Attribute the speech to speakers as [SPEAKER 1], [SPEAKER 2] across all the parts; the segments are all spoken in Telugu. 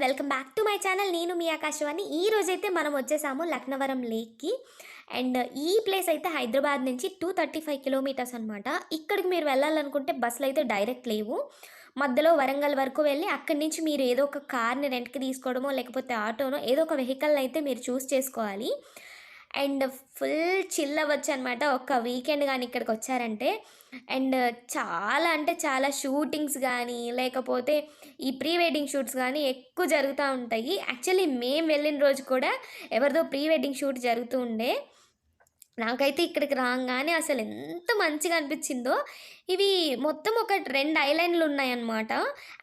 [SPEAKER 1] Welcome back to my channel. నేను మీ ఆకాశవాణి. ఈ రోజైతే మనం వచ్చేసాము లక్నవరం లేక్కి. అండ్ ఈ ప్లేస్ అయితే హైదరాబాద్ నుంచి 235 కిలోమీటర్స్ అనమాట. ఇక్కడికి మీరు వెళ్ళాలనుకుంటే బస్సులు అయితే డైరెక్ట్ లేవు. మధ్యలో వరంగల్ వరకు వెళ్ళి అక్కడి నుంచి మీరు ఏదో ఒక కార్ని రెంట్కి తీసుకోవడమో లేకపోతే ఆటోనో ఏదో ఒక వెహికల్ అయితే మీరు చూస్ చేసుకోవాలి. అండ్ ఫుల్ చిల్ అవ్వచ్చు అనమాట ఒక్క వీకెండ్ కానీ ఇక్కడికి వచ్చారంటే. అండ్ చాలా అంటే చాలా షూటింగ్స్ కానీ లేకపోతే ఈ ప్రీ వెడ్డింగ్ షూట్స్ కానీ ఎక్కువ జరుగుతూ ఉంటాయి. యాక్చువల్లీ మేము వెళ్ళిన రోజు కూడా ఎవరిదో ప్రీ వెడ్డింగ్ షూట్ జరుగుతూ ఉండే. నాకైతే ఇక్కడికి రాగానే అసలు ఎంత మంచిగా అనిపించిందో. ఇవి మొత్తం ఒక 2 ఐలాండ్లు ఉన్నాయన్నమాట.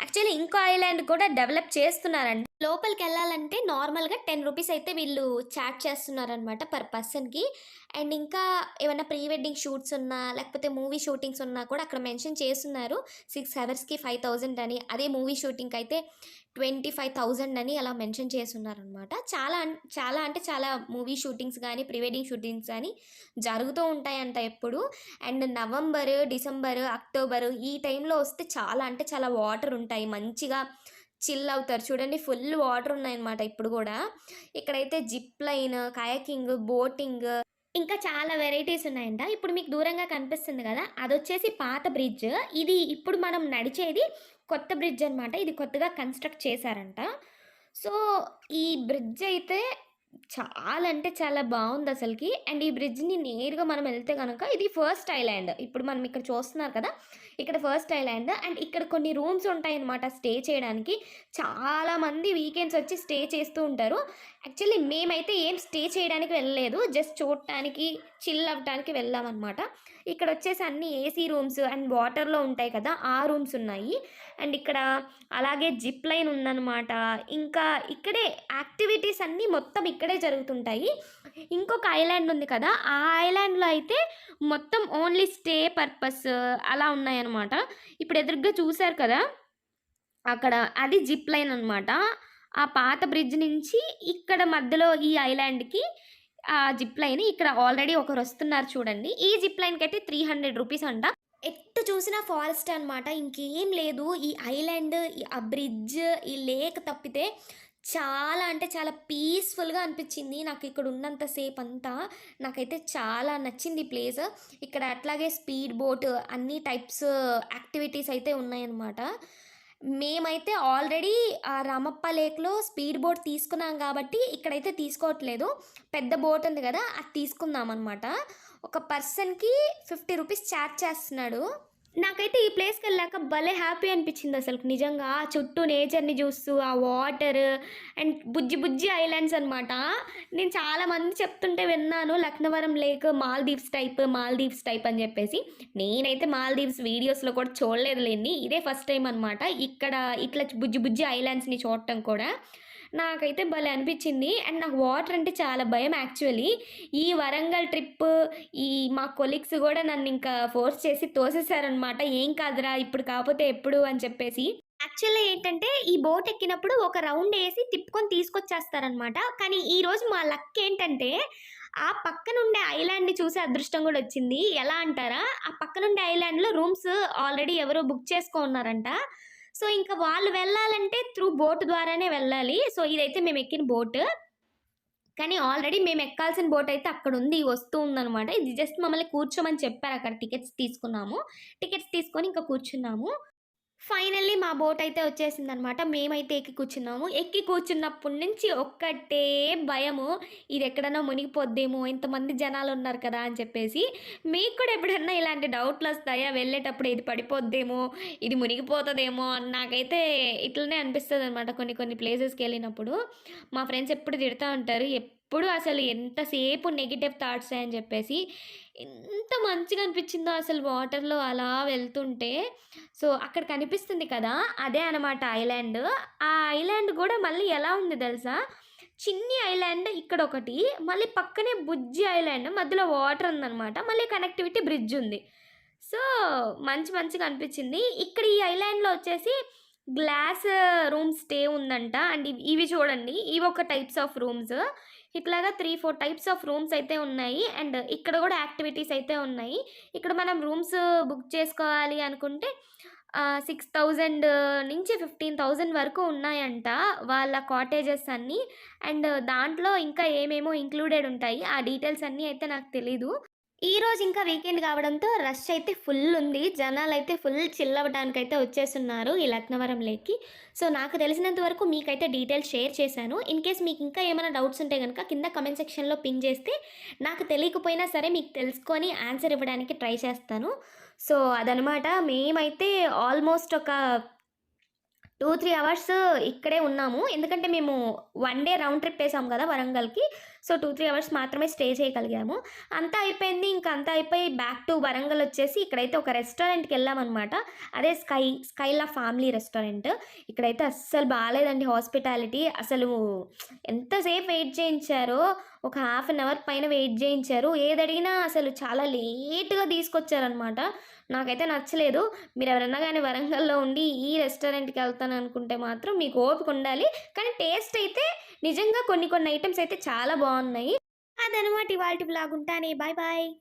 [SPEAKER 1] యాక్చువల్లీ ఇంకో ఐలాండ్ కూడా డెవలప్ చేస్తున్నారండి. లోపలికి వెళ్ళాలంటే నార్మల్గా 10 రూపీస్ అయితే వీళ్ళు చార్జ్ చేస్తున్నారనమాట పర్ పర్సన్కి. అండ్ ఇంకా ఏమైనా ప్రీ వెడ్డింగ్ షూట్స్ ఉన్నా లేకపోతే మూవీ షూటింగ్స్ ఉన్నా కూడా అక్కడ మెన్షన్ చేస్తున్నారు 6 అవర్స్కి 5000 అని. అదే మూవీ షూటింగ్కి అయితే 25,000 అని అలా మెన్షన్ చేస్తున్నారనమాట. చాలా అంటే చాలా మూవీ షూటింగ్స్ కానీ ప్రీ వెడ్డింగ్ షూటింగ్స్ కానీ జరుగుతూ ఉంటాయంట ఎప్పుడు. అండ్ నవంబర్, డిసెంబర్, అక్టోబర్ ఈ టైంలో వస్తే చాలా అంటే చాలా వాటర్ ఉంటాయి. మంచిగా చిల్ అవుతారు. చూడండి ఫుల్ వాటర్ ఉన్నాయన్నమాట ఇప్పుడు కూడా. ఇక్కడైతే జిప్ లైన్, కయాకింగ్, బోటింగ్ ఇంకా చాలా వెరైటీస్ ఉన్నాయంట. ఇప్పుడు మీకు దూరంగా కనిపిస్తుంది కదా, అదొచ్చేసి పాత బ్రిడ్జ్. ఇది ఇప్పుడు మనం నడిచేది కొత్త బ్రిడ్జ్ అనమాట. ఇది కొత్తగా కన్స్ట్రక్ట్ చేశారంట. సో ఈ బ్రిడ్జ్ అయితే చాలా అంటే చాలా బాగుంది అసలుకి. అండ్ ఈ బ్రిడ్జ్ని నేరుగా మనం వెళ్తే కనుక ఇది ఫస్ట్ ఐలాండ్. ఇప్పుడు మనం ఇక్కడ చూస్తున్నారు కదా, ఇక్కడ ఫస్ట్ ఐలాండ్. అండ్ ఇక్కడ కొన్ని రూమ్స్ ఉంటాయి అన్నమాట స్టే చేయడానికి. చాలామంది వీకెండ్స్ వచ్చి స్టే చేస్తూ ఉంటారు. యాక్చువల్లీ మేమైతే ఏం స్టే చేయడానికి వెళ్ళలేదు, జస్ట్ చూడటానికి చిల్ అవ్వటానికి వెళ్ళామన్నమాట. ఇక్కడ వచ్చేసి అన్ని ఏసీ రూమ్స్ అండ్ వాటర్లో ఉంటాయి కదా ఆ రూమ్స్ ఉన్నాయి. అండ్ ఇక్కడ అలాగే జిప్ లైన్ ఉందన్నమాట. ఇంకా ఇక్కడే యాక్టివిటీస్ అన్నీ మొత్తం ఇక్కడే జరుగుతుంటాయి. ఇంకొక ఐలాండ్ ఉంది కదా, ఆ ఐలాండ్లో అయితే మొత్తం ఓన్లీ స్టే పర్పస్ అలా ఉన్నాయన్నమాట. ఇప్పుడు ఎదురుగ్గా చూశారు కదా అక్కడ, అది జిప్ లైన్ అనమాట. ఆ పాత బ్రిడ్జ్ నుంచి ఇక్కడ మధ్యలో ఈ ఐలాండ్కి ఆ జిప్ లైన్. ఇక్కడ ఆల్రెడీ ఒకరు వస్తున్నారు చూడండి. ఈ జిప్ లైన్కి అయితే 300 రూపీస్ అంట. ఎట్టు చూసినా ఫారెస్ట్ అనమాట, ఇంకేం లేదు. ఈ ఐలాండ్, ఆ బ్రిడ్జ్, ఈ లేక్ తప్పితే చాలా అంటే చాలా పీస్ఫుల్గా అనిపించింది నాకు ఇక్కడ ఉన్నంత సేపు అంతా. నాకైతే చాలా నచ్చింది ఈ ప్లేస్. ఇక్కడ అట్లాగే స్పీడ్ బోట్ అన్ని టైప్స్ యాక్టివిటీస్ అయితే ఉన్నాయన్నమాట. మేమైతే ఆల్రెడీ ఆ రామప్ప లేక్లో స్పీడ్ బోట్ తీసుకున్నాం కాబట్టి ఇక్కడైతే తీసుకోవట్లేదు. పెద్ద బోట్ ఉంది కదా, అది తీసుకుందాం అనమాట. ఒక పర్సన్కి 50 రూపీస్ ఛార్జ్ చేస్తున్నాడు. నాకైతే ఈ ప్లేస్కి వెళ్ళాక భలే హ్యాపీ అనిపించింది అసలు నిజంగా. ఆ చుట్టూ నేచర్ని చూస్తూ ఆ water and Bujji Bujji islands అనమాట. నేను చాలామంది చెప్తుంటే విన్నాను లక్నవరం లేక్ మాల్దీవ్స్ టైప్ అని చెప్పేసి. నేనైతే మాల్దీవ్స్ వీడియోస్లో కూడా చూడలేదులేండి, ఇదే ఫస్ట్ టైం అనమాట ఇక్కడ ఇట్లా బుజ్జి బుజ్జి ఐలాండ్స్ని చూడటం కూడా. నాకైతే భలే అనిపించింది. అండ్ నాకు వాటర్ అంటే చాలా భయం యాక్చువల్లీ. ఈ వరంగల్ ట్రిప్ ఈ మా కొలీగ్స్ కూడా నన్ను ఇంకా ఫోర్స్ చేసి తోసేసారనమాట. ఏం కాదురా ఇప్పుడు కాకపోతే ఎప్పుడు అని చెప్పేసి. యాక్చువల్లీ ఏంటంటే ఈ బోట్ ఎక్కినప్పుడు ఒక రౌండ్ వేసి తిప్పుకొని తీసుకొచ్చేస్తారనమాట. కానీ ఈరోజు మా లక్ ఏంటంటే ఆ పక్కనుండే ఐలాండ్ని చూసే అదృష్టం కూడా వచ్చింది. ఎలా అంటారా, ఆ పక్కనుండే ఐలాండ్లో రూమ్స్ ఆల్రెడీ ఎవరో బుక్ చేసుకున్నారంట. సో ఇంకా వాళ్ళు వెళ్ళాలంటే త్రూ బోట్ ద్వారానే వెళ్ళాలి. సో ఇదైతే మేము ఎక్కిన బోట్, కానీ ఆల్రెడీ మేము ఎక్కాల్సిన బోట్ అయితే అక్కడ ఉంది, వస్తూ ఉందనమాట. ఇది జస్ట్ మమ్మల్ని కూర్చోమని చెప్పారు. అక్కడ టికెట్స్ తీసుకున్నాము, టికెట్స్ తీసుకొని ఇంకా కూర్చున్నాము. ఫైనల్లీ మా బోట్ అయితే వచ్చేసిందనమాట. మేమైతే ఎక్కి కూర్చున్నప్పటి నుంచి ఒక్కటే భయము, ఇది ఎక్కడన్నా మునిగిపోద్దేమో, ఇంతమంది జనాలు ఉన్నారు కదా అని చెప్పేసి. మీకు కూడా ఎప్పుడన్నా ఇలాంటి డౌట్లు వస్తాయా, వెళ్ళేటప్పుడు ఇది పడిపోద్దేమో, ఇది మునిగిపోతుందేమో అని? నాకైతే ఇట్లనే అనిపిస్తుంది అనమాట కొన్ని ప్లేసెస్కి వెళ్ళినప్పుడు. మా ఫ్రెండ్స్ ఎప్పుడు తిడుతూ ఉంటారు, ఎప్పుడు అసలు ఎంతసేపు నెగిటివ్ థాట్స్ అని చెప్పేసి. ఎంత మంచిగా అనిపించిందో అసలు వాటర్లో అలా వెళ్తుంటే. సో అక్కడ కనిపిస్తుంది కదా, అదే అనమాట ఐలాండ్. ఆ ఐలాండ్ కూడా మళ్ళీ ఎలా ఉంది తెలుసా, చిన్ని ఐలాండ్ ఇక్కడ ఒకటి, మళ్ళీ పక్కనే బుజ్జి ఐలాండ్, మధ్యలో వాటర్ ఉందన్నమాట, మళ్ళీ కనెక్టివిటీ బ్రిడ్జ్ ఉంది. సో మంచిగా అనిపించింది. ఇక్కడ ఈ ఐలాండ్లో వచ్చేసి గ్లాస్ రూమ్ స్టే ఉందంట. అండ్ ఇవి చూడండి, ఇవి ఒక టైప్స్ ఆఫ్ రూమ్స్. ఇట్లాగా 3-4 టైప్స్ ఆఫ్ రూమ్స్ అయితే ఉన్నాయి. అండ్ ఇక్కడ కూడా యాక్టివిటీస్ అయితే ఉన్నాయి. ఇక్కడ మనం రూమ్స్ బుక్ చేసుకోవాలి అనుకుంటే 6000 నుంచి 15,000 వరకు ఉన్నాయంట వాళ్ళ కాటేజెస్ అన్నీ. అండ్ దాంట్లో ఇంకా ఏమేమో ఇంక్లూడెడ్ ఉంటాయి. ఆ డీటెయిల్స్ అన్నీ అయితే నాకు తెలీదు. ఈరోజు ఇంకా వీకెండ్ కావడంతో రష్ అయితే ఫుల్ ఉంది. జనాలైతే ఫుల్ చిల్ అవ్వడానికైతే వచ్చేసున్నారు ఈ లక్నవరం లేక్‌కి. సో, నాకు తెలిసినంత వరకు మీకైతే డీటెయిల్స్ షేర్ చేశాను. ఇన్ కేస్ మీకు ఇంకా ఏమైనా డౌట్స్ ఉంటే గనుక కింద కామెంట్ సెక్షన్‌లో పిన్ చేస్తే నాకు తెలియకపోయినా సరే మీకు తెలుసుకొని ఆన్సర్ ఇవ్వడానికి ట్రై చేస్తాను. సో, అదనమాట. మేమైతే ఆల్మోస్ట్ ఒక 2, 3 అవర్స్ ఇక్కడే ఉన్నాము. ఎందుకంటే మేము వన్ డే రౌండ్ ట్రిప్ ఏసాం గదా వరంగల్‌కి. సో, 2, 3 అవర్స్ మాత్రమే స్టే చేయగలిగాము. అంతా అయిపోయింది. ఇంక అంతా అయిపోయి బ్యాక్ టు వరంగల్ వచ్చేసి ఇక్కడైతే ఒక రెస్టారెంట్‌కెళ్ళామనమాట. అదే స్కైలా ఫ్యామిలీ రెస్టారెంట్. ఇక్కడైతే అస్సలు బాలేదండి హాస్పిటాలిటీ. అసలు ఎంతసేపు వెయిట్ చేయించారో, ఒక హాఫ్ అన్ అవర్ పైన వెయిట్ చేయించారు. ఏదడిగినా అసలు చాలా లేట్‌గా తీసుకొచ్చారనమాట. నాకైతే నచ్చలేదు. మీరెవరన్నా గాని వరంగల్‌లో ఉండి ఈ రెస్టారెంట్‌కెళ్తాననుకుంటే మాత్రం మీకు ఓపికుండాలి. కానీ టేస్ట్ అయితే నిజంగా కొన్ని కొన్ని ఐటెమ్స్ అయితే చాలా బావున్నాయి. అదనమాట ఇవాల్టి వ్లాగ్. ఉంటానే. Bye bye.